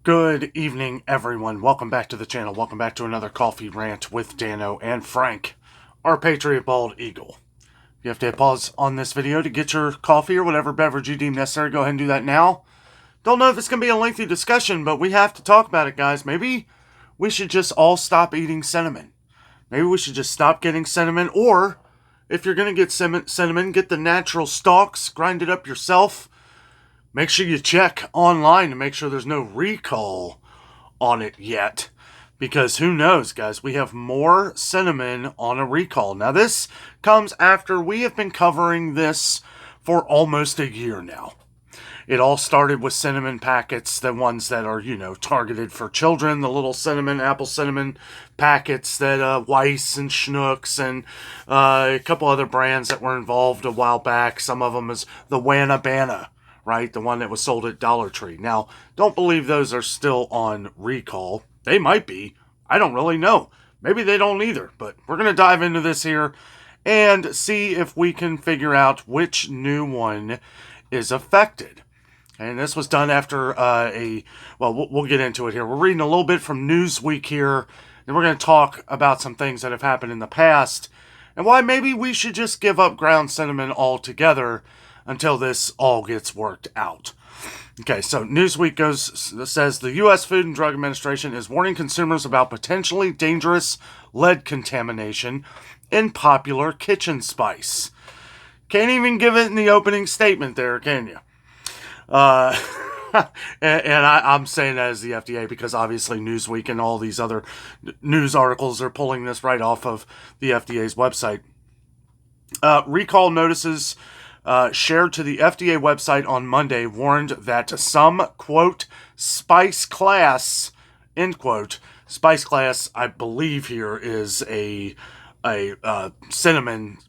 Good evening, everyone. Welcome back to the channel. Welcome back to another coffee rant with Dano and Frank, our Patriot Bald Eagle. You have to hit pause on this video to get your coffee or whatever beverage you deem necessary. Go ahead and do that now. Don't know if it's going to be a lengthy discussion, but we have to talk about it, guys. Maybe we should just all stop eating cinnamon. Maybe we should just stop getting cinnamon, or if you're going to get cinnamon, get the natural stalks, grind it up yourself. Make sure you check online to make sure there's no recall on it yet. Because who knows, guys, we have more cinnamon on a recall. Now, this comes after we have been covering this for almost a year now. It all started with cinnamon packets, the ones that are, targeted for children, the little cinnamon, apple cinnamon packets that Weiss and Schnucks and a couple other brands that were involved a while back. Some of them is the Wanna-Banna, right? The one that was sold at Dollar Tree. Now, don't believe those are still on recall. They might be. I don't really know. Maybe they don't either. But we're going to dive into this here and see if we can figure out which new one is affected. And this was done after we'll get into it here. We're reading a little bit from Newsweek here. And we're going to talk about some things that have happened in the past and why maybe we should just give up ground cinnamon altogether until this all gets worked out. Okay, so Newsweek says the U.S. Food and Drug Administration is warning consumers about potentially dangerous lead contamination in popular kitchen spice. Can't even give it in the opening statement there, can you? And I'm saying that as the FDA because obviously Newsweek and all these other news articles are pulling this right off of the FDA's website. Recall notices shared to the FDA website on Monday warned that some, quote, spice class, end quote, spice class, I believe here is a cinnamon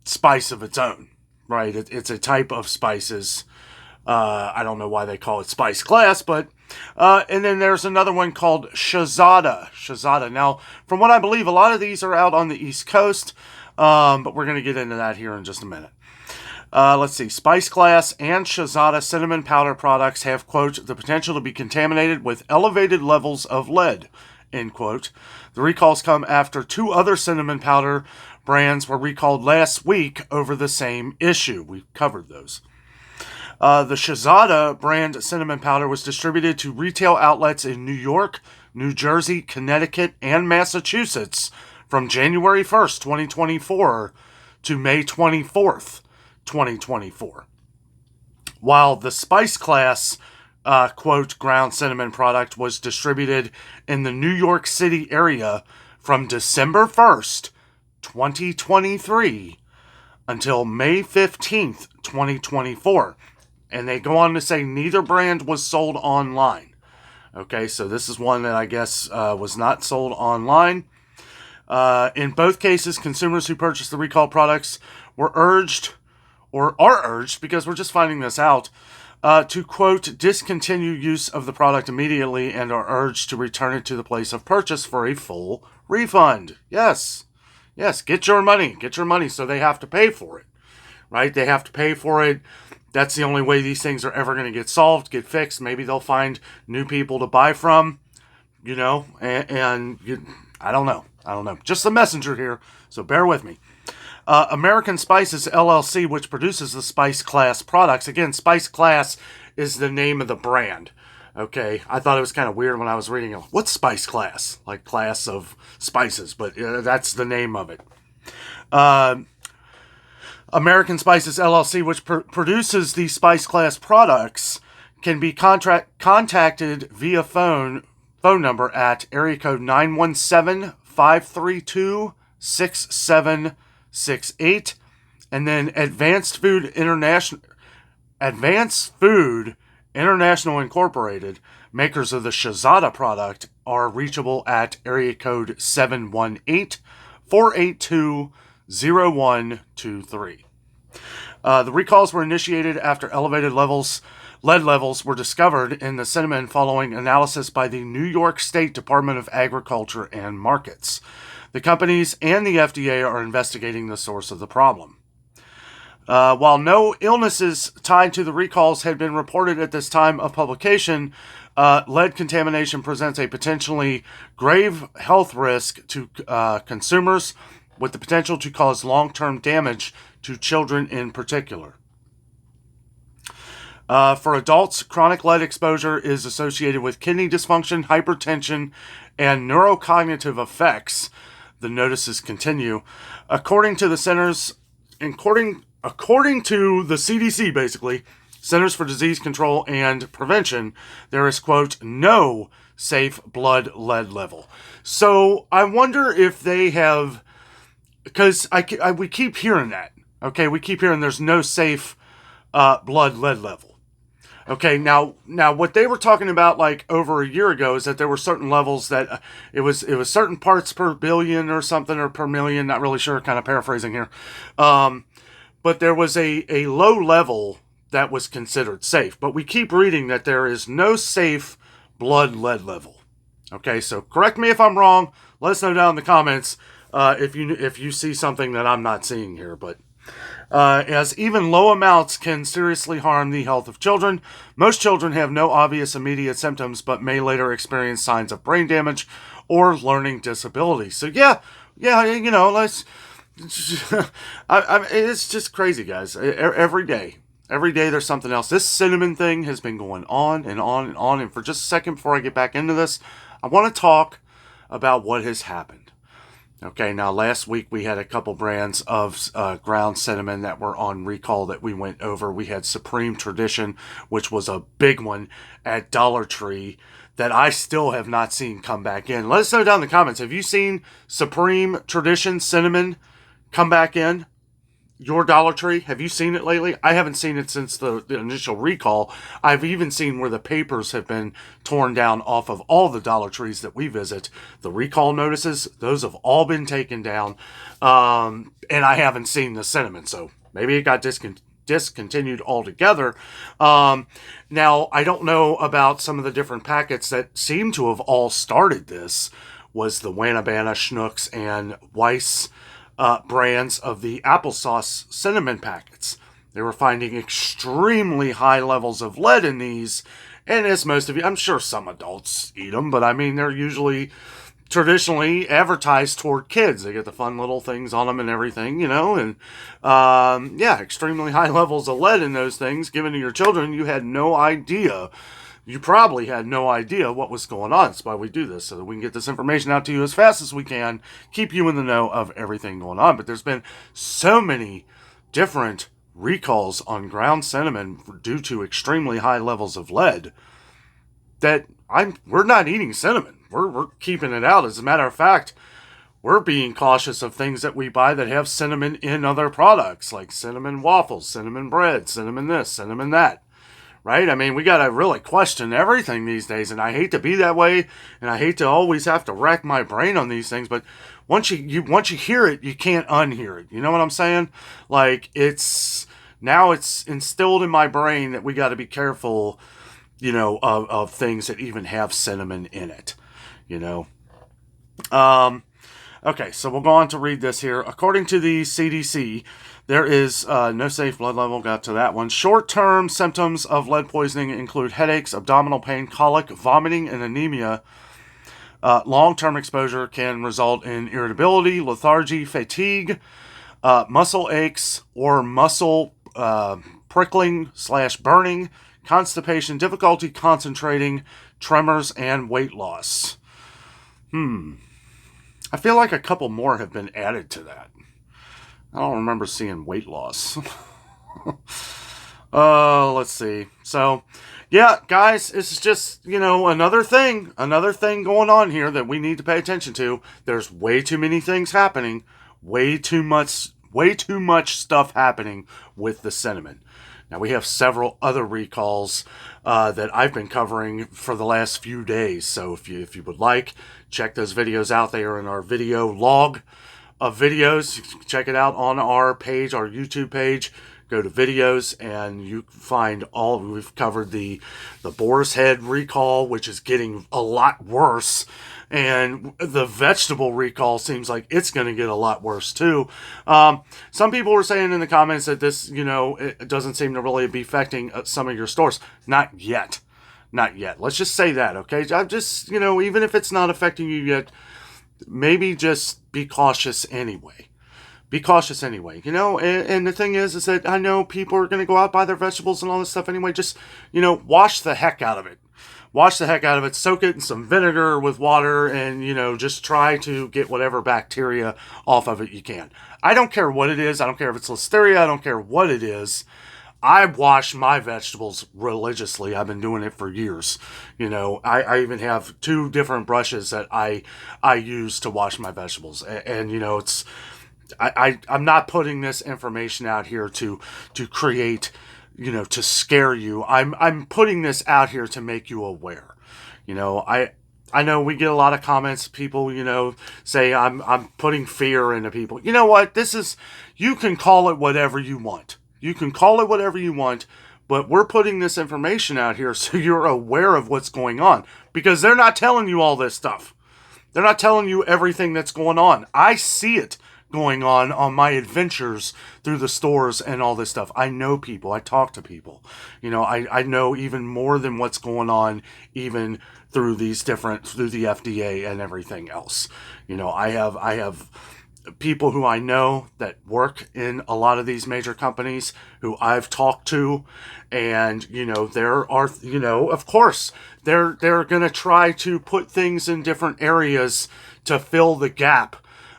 spice of its own, right? It's a type of spices. I don't know why they call it spice class, but, and then there's another one called Shahzada. Now, from what I believe, a lot of these are out on the East Coast, but we're going to get into that here in just a minute. Let's see. Spice Class and Shahzada cinnamon powder products have, quote, the potential to be contaminated with elevated levels of lead, end quote. The recalls come after two other cinnamon powder brands were recalled last week over the same issue. We covered those. The Shahzada brand cinnamon powder was distributed to retail outlets in New York, New Jersey, Connecticut, and Massachusetts from January 1st, 2024 to May 24th. 2024. While the Spice Class, quote, ground cinnamon product was distributed in the New York City area from December 1st, 2023 until May 15th, 2024. And they go on to say neither brand was sold online. Okay, so this is one that I guess was not sold online. In both cases, consumers who purchased the recalled products were urged, or are urged, because we're just finding this out, to, quote, discontinue use of the product immediately and are urged to return it to the place of purchase for a full refund. Yes, get your money so they have to pay for it, right? They have to pay for it. That's the only way these things are ever going to get solved, get fixed. Maybe they'll find new people to buy from, and I don't know. Just the messenger here, so bear with me. American Spices LLC, which produces the Spice Class products. Again, Spice Class is the name of the brand. Okay, I thought it was kind of weird when I was reading it. What's Spice Class? Like class of spices, but that's the name of it. American Spices LLC, which produces the Spice Class products, can be contacted via phone number at area code 917-532-6768, and then Advanced Food International Incorporated, makers of the Shahzada product, are reachable at area code 718-482-0123. The recalls were initiated after elevated lead levels were discovered in the cinnamon following analysis by the New York State Department of Agriculture and Markets. The companies and the FDA are investigating the source of the problem. While no illnesses tied to the recalls had been reported at this time of publication, Lead contamination presents a potentially grave health risk to consumers, with the potential to cause long-term damage to children in particular. For adults, chronic lead exposure is associated with kidney dysfunction, hypertension, and neurocognitive effects. The notices continue. According to the CDC, basically, Centers for Disease Control and Prevention, there is, quote, no safe blood lead level. So I wonder if they have, because we keep hearing that. Okay, we keep hearing there's no safe blood lead level. Okay, now what they were talking about like over a year ago is that there were certain levels that it was certain parts per billion or something, or per million, not really sure, kind of paraphrasing here. But there was a low level that was considered safe. But we keep reading that there is no safe blood lead level. Okay, so correct me if I'm wrong. Let us know down in the comments if you see something that I'm not seeing here, but as even low amounts can seriously harm the health of children. Most children have no obvious immediate symptoms, but may later experience signs of brain damage or learning disability. So yeah, let's. It's just crazy, guys. Every day there's something else. This cinnamon thing has been going on and on and on. And for just a second before I get back into this, I want to talk about what has happened. Okay, now last week we had a couple brands of ground cinnamon that were on recall that we went over. We had Supreme Tradition, which was a big one at Dollar Tree that I still have not seen come back in. Let us know down in the comments. Have you seen Supreme Tradition cinnamon come back in your Dollar Tree? Have you seen it lately? I haven't seen it since the initial recall. I've even seen where the papers have been torn down off of all the Dollar Trees that we visit. The recall notices, those have all been taken down. And I haven't seen the cinnamon, so maybe it got discontinued altogether. Now, I don't know about some of the different packets that seem to have all started this. Was the Wanabana, Schnucks, and Weiss brands of the applesauce cinnamon packets. They were finding extremely high levels of lead in these, and as most of you, I'm sure some adults eat them, but I mean, they're usually traditionally advertised toward kids. They get the fun little things on them and everything, and yeah, extremely high levels of lead in those things given to your children. You had no idea. You probably had no idea what was going on. That's why we do this, so that we can get this information out to you as fast as we can, keep you in the know of everything going on. But there's been so many different recalls on ground cinnamon due to extremely high levels of lead that we're not eating cinnamon. We're keeping it out. As a matter of fact, we're being cautious of things that we buy that have cinnamon in other products, like cinnamon waffles, cinnamon bread, cinnamon this, cinnamon that. Right? I mean, we got to really question everything these days, and I hate to be that way, and I hate to always have to rack my brain on these things, but once you hear it, you can't unhear it. You know what I'm saying? Like, it's instilled in my brain that we got to be careful, of things that even have cinnamon in it, Okay, so we'll go on to read this here. According to the CDC, there is no safe blood level. Got to that one. Short-term symptoms of lead poisoning include headaches, abdominal pain, colic, vomiting, and anemia. Long-term exposure can result in irritability, lethargy, fatigue, muscle aches, or muscle prickling/burning, constipation, difficulty concentrating, tremors, and weight loss. I feel like a couple more have been added to that. I don't remember seeing weight loss. Let's see. So, yeah, guys, it's just, another thing going on here that we need to pay attention to. There's way too many things happening. Way too much stuff happening with the cinnamon. Now, we have several other recalls that I've been covering for the last few days. So if you would like, check those videos out. They are in our video log of videos. You can check it out on our page, our YouTube page. Go to videos and you find we've covered the Boar's Head recall, which is getting a lot worse. And the vegetable recall seems like it's going to get a lot worse too. Some people were saying in the comments that this, it doesn't seem to really be affecting some of your stores. Not yet. Not yet. Let's just say that, okay? I'm just, even if it's not affecting you yet, maybe just be cautious anyway. Be cautious anyway, and the thing is that I know people are going to go out, buy their vegetables and all this stuff anyway. Just, wash the heck out of it. Wash the heck out of it. Soak it in some vinegar with water and, just try to get whatever bacteria off of it you can. I don't care what it is. I don't care if it's Listeria. I don't care what it is. I wash my vegetables religiously. I've been doing it for years. I even have 2 different brushes that I use to wash my vegetables. And it's... I'm not putting this information out here to create, to scare you. I'm putting this out here to make you aware. I know we get a lot of comments. People, say I'm putting fear into people. You know what? You can call it whatever you want. You can call it whatever you want, but we're putting this information out here so you're aware of what's going on, because they're not telling you all this stuff. They're not telling you everything that's going on. I see it going on my adventures through the stores and all this stuff. I know people. I talk to people. I know even more than what's going on even through the FDA and everything else. I have people who I know that work in a lot of these major companies who I've talked to, and there are, of course they're going to try to put things in different areas to fill the gap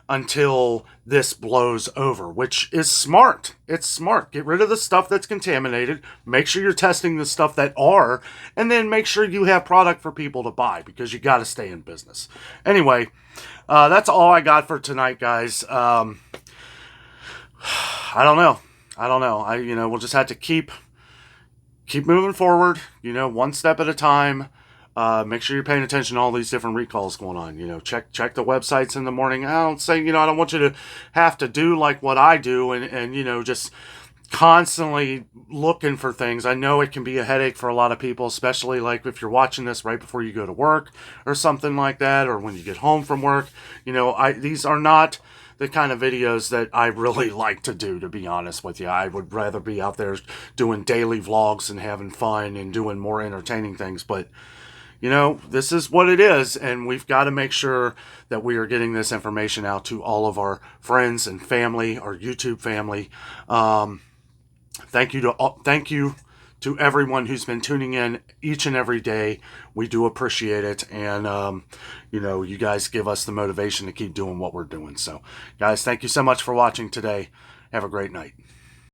until this blows over, which is smart. It's smart. Get rid of the stuff that's contaminated. Make sure you're testing the stuff that are, and then make sure you have product for people to buy, because you got to stay in business. Anyway, that's all I got for tonight, guys. I don't know. We'll just have to keep moving forward, one step at a time. Make sure you're paying attention to all these different recalls going on. Check the websites in the morning. I don't say, I don't want you to have to do like what I do and just constantly looking for things. I know it can be a headache for a lot of people, especially like if you're watching this right before you go to work or something like that, or when you get home from work. These are not the kind of videos that I really like to do, to be honest with you. I would rather be out there doing daily vlogs and having fun and doing more entertaining things, but this is what it is, and we've got to make sure that we are getting this information out to all of our friends and family, our YouTube family. Thank you to everyone who's been tuning in each and every day. We do appreciate it, and you guys give us the motivation to keep doing what we're doing. So, guys, thank you so much for watching today. Have a great night.